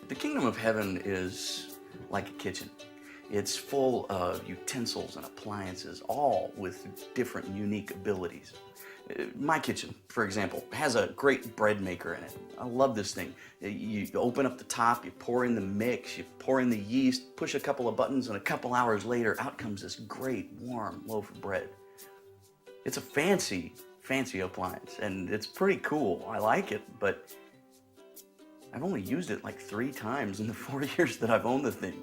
The kingdom of heaven is like a kitchen. It's full of utensils and appliances, all with different unique abilities. My kitchen, for example, has a great bread maker in it. I love this thing. You open up the top, you pour in the mix, you pour in the yeast, push a couple of buttons, and a couple hours later, out comes this great warm loaf of bread. It's a fancy appliance, and it's pretty cool. I like it, but I've only used it like 3 times in the 4 years that I've owned the thing.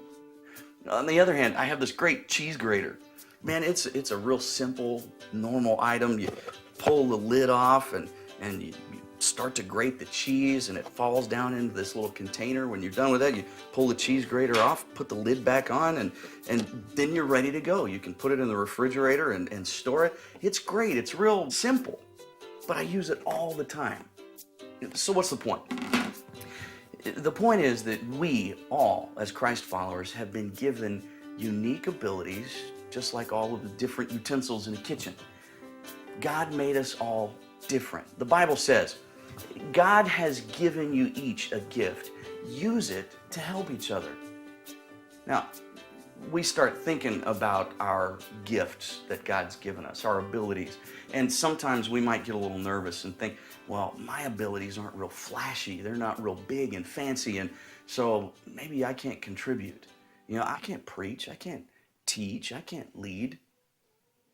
On the other hand, I have this great cheese grater. Man, it's a real simple, normal item. You pull the lid off and you start to grate the cheese, and it falls down into this little container. When you're done with that, you pull the cheese grater off, put the lid back on, and then you're ready to go. You can put it in the refrigerator and store it. It's great. It's real simple, but I use it all the time. So what's the point? The point is that we all, as Christ followers, have been given unique abilities, just like all of the different utensils in a kitchen. God made us all different. The Bible says, God has given you each a gift. Use it to help each other. Now, we start thinking about our gifts that God's given us, our abilities. And sometimes we might get a little nervous and think, well, my abilities aren't real flashy. They're not real big and fancy. And so maybe I can't contribute. I can't preach. I can't teach. I can't lead.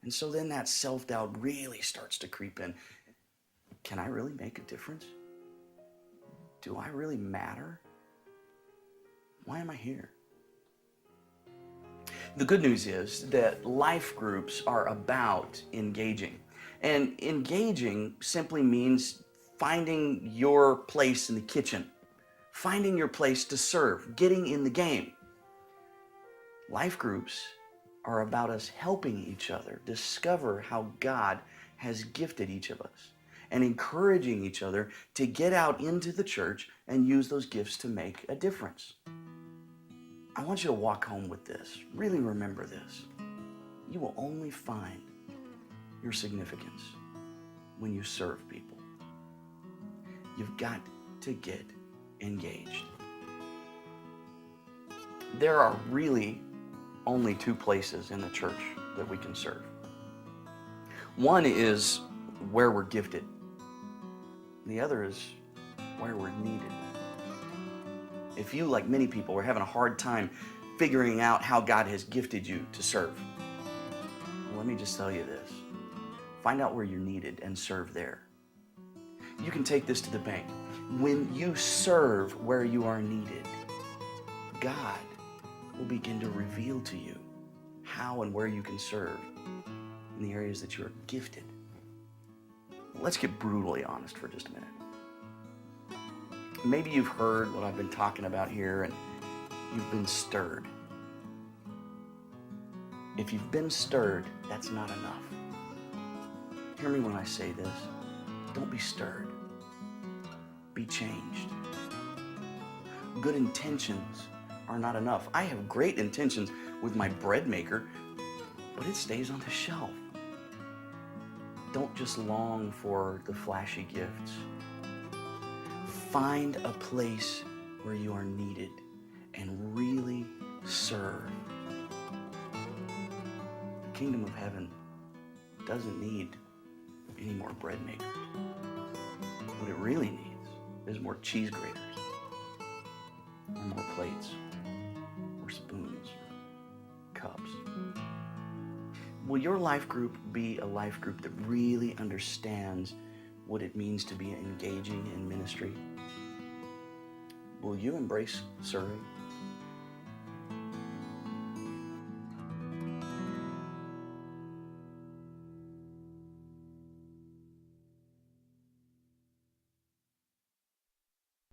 And so then that self-doubt really starts to creep in. Can I really make a difference? Do I really matter? Why am I here? The good news is that life groups are about engaging. And engaging simply means finding your place in the kitchen, finding your place to serve, getting in the game. Life groups are about us helping each other discover how God has gifted each of us and encouraging each other to get out into the church and use those gifts to make a difference. I want you to walk home with this. Really remember this. You will only find your significance when you serve people. You've got to get engaged. There are really only 2 places in the church that we can serve. One is where we're gifted. The other is where we're needed. If you, like many people, are having a hard time figuring out how God has gifted you to serve, well, let me just tell you this. Find out where you're needed and serve there. You can take this to the bank. When you serve where you are needed, God will begin to reveal to you how and where you can serve in the areas that you are gifted. Let's get brutally honest for just a minute. Maybe you've heard what I've been talking about here and you've been stirred. If you've been stirred, that's not enough. Hear me when I say this. Don't be stirred. Be changed. Good intentions are not enough. I have great intentions with my bread maker, but it stays on the shelf. Don't just long for the flashy gifts. Find a place where you are needed and really serve. The kingdom of heaven doesn't need any more bread makers. What it really needs is more cheese graters, or more plates, or spoons, or cups. Will your life group be a life group that really understands what it means to be engaging in ministry? Will you embrace serving?